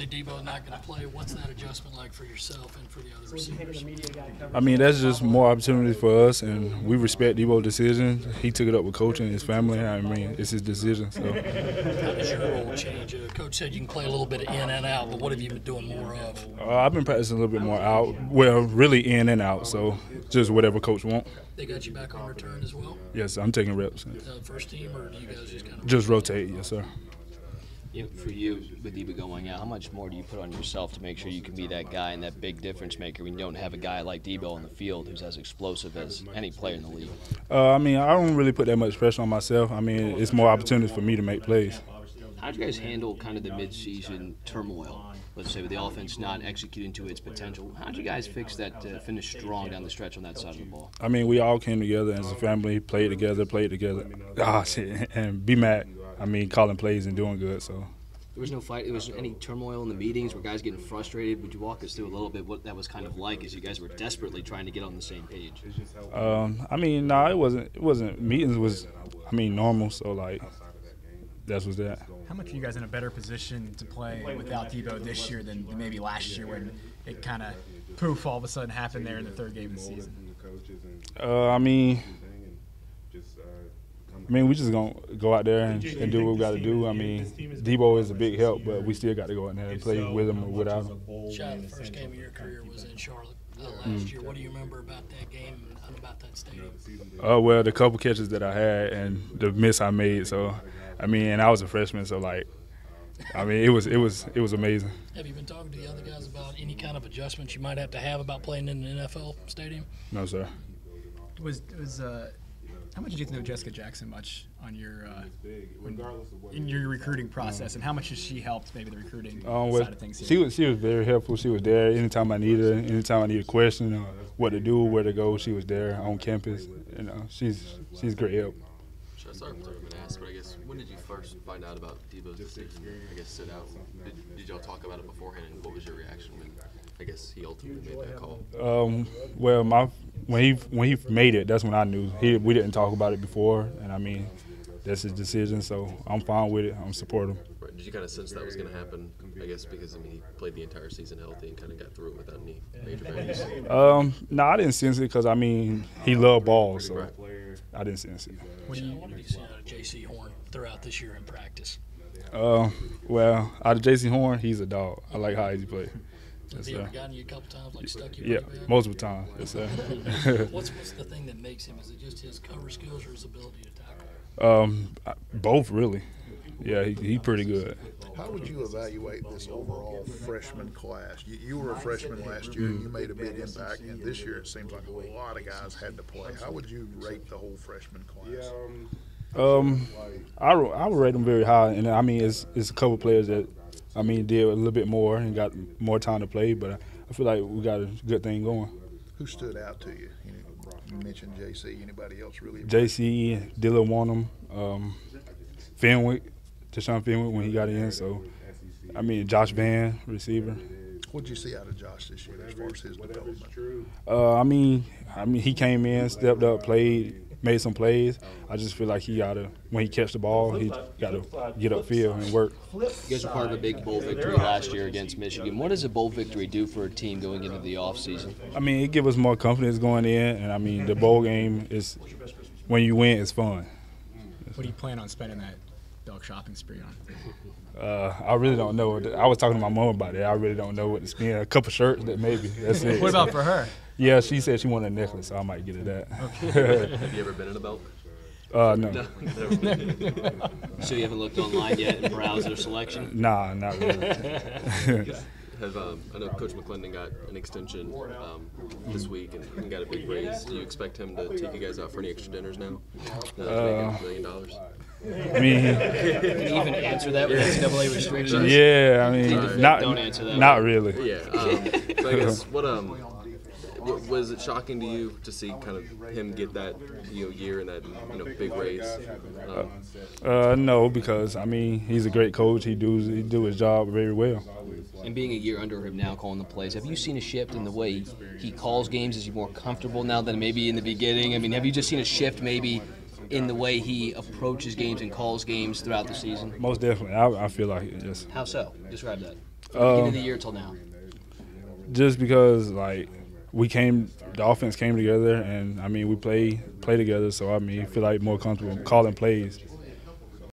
say Debo's not going to play. What's that adjustment like for yourself and for the other receivers? I mean, that's just more opportunity for us, and we respect Debo's decision. He took it up with coach and his family. I mean, it's his decision. So, how does your role change? Coach said you can play a little bit of in and out, but what have you been doing more of? I've been practicing a little bit more out. Well, really in and out. So, just whatever coach wants. They got you back on return as well? Yes, I'm taking reps. First team, or do you guys just kind of just rotate? Yes, sir. For you, with Debo going out, how much more do you put on yourself to make sure you can be that guy and that big difference maker when you don't have a guy like Debo on the field who's as explosive as any player in the league? I mean, I don't really put that much pressure on myself. I mean, it's more opportunities for me to make plays. How did you guys handle kind of the mid-season turmoil? Let's say with the offense not executing to its potential. How did you guys fix that to finish strong down the stretch on that side of the ball? I mean, we all came together as a family, played together. And B-Mac, I mean, calling plays and doing good, so. There was no fight. Was there any turmoil in the meetings? Were guys getting frustrated? Would you walk us through a little bit what that was kind of like as you guys were desperately trying to get on the same page? I mean, no, it wasn't. Meetings was, I mean, normal. So like, that was that. How much are you guys in a better position to play without Debo this year than maybe last year when it kind of poof all of a sudden happened there in the third game of the season? I mean, we just gonna go out there and do what we got to do. I mean, Debo is a big help, but we still got to go out there and play with him or without him. Shot, the first game of your career was in Charlotte last year. What do you remember about that game and about that stadium? Well, the couple catches that I had and the miss I made. So, I mean, and I was a freshman, so like, I mean, it was amazing. Have you been talking to the other guys about any kind of adjustments you might have to have about playing in an NFL stadium? No, sir. How much did you get to know Jessica Jackson much on your in your recruiting process, and how much has she helped maybe the recruiting side of things? She was very helpful. She was there anytime I needed her, anytime I needed a question or what to do, where to go. She was there on campus. You know, she's great help. Sorry if I've been asked, but I guess when did you first find out about Debo's decision? I guess sit out. Did y'all talk about it beforehand, and what was your reaction when I guess he ultimately made that call? Well, when he made it, that's when I knew. We didn't talk about it before, and I mean, that's his decision. So I'm fine with it. I'm supportive. Right. Did you kind of sense that was going to happen? I guess because he played the entire season healthy and kind of got through it without any major injuries. No, I didn't sense it because I mean he loved ball, so right. I didn't sense it. What do you see out of J.C. Horn throughout this year in practice? Well, out of J.C. Horn, he's a dog. I like how he plays. Has he ever gotten you a couple times, like stuck you? Yeah, multiple times. Yes, sir. What's the thing that makes him? Is it just his cover skills or his ability to tackle? Both, really. Yeah, he pretty good. How would you evaluate this overall freshman class? You were a freshman last year, and you made a big impact, and this year it seems like a lot of guys had to play. How would you rate the whole freshman class? I would rate them very high, and I mean it's a couple players that I mean did a little bit more and got more time to play, but I feel like we got a good thing going. Who stood out to you? You mentioned JC. Anybody else really? JC, Dylan Wanham, Fenwick, Deshaun Fenwick when he got in. So, I mean, Josh Van, receiver. What did you see out of Josh this year as far as his development? I mean, he came in, stepped up, played, made some plays. I just feel like when he catch the ball, he got to get upfield and work. You guys were part of a big bowl victory last year against Michigan. What does a bowl victory do for a team going into the offseason? I mean, it gives us more confidence going in, and I mean, the bowl game is when you win, it's fun. What do you plan on spending that Belk shopping spree on? I really don't know. I was talking to my mom about it. I really don't know what to spend. A couple shirts, that maybe. That's it. What about for her? Yeah, she said she wanted a necklace, so I might get her that. Okay. Have you ever been in a Belk? No. So you haven't looked online yet and browsed their selection? Nah, not really. I know Coach McClendon got an extension this week and got a big raise. Do you expect him to take you guys out for any extra dinners now? $1 million? I mean, can you even answer that with NCAA restrictions? Yeah, I mean, don't answer that. Not really. Yeah. So I guess was it shocking to you to see kind of him get that year and that big raise? No, because I mean he's a great coach. He do his job very well. And being a year under him now calling the plays, have you seen a shift in the way he calls games? Is he more comfortable now than maybe in the beginning? I mean, have you just seen a shift maybe in the way he approaches games and calls games throughout the season? Most definitely. I feel like it just. How so? Describe that. Beginning of the year till now. Just because like the offense came together, and I mean we play together. So I mean, I feel like more comfortable calling plays.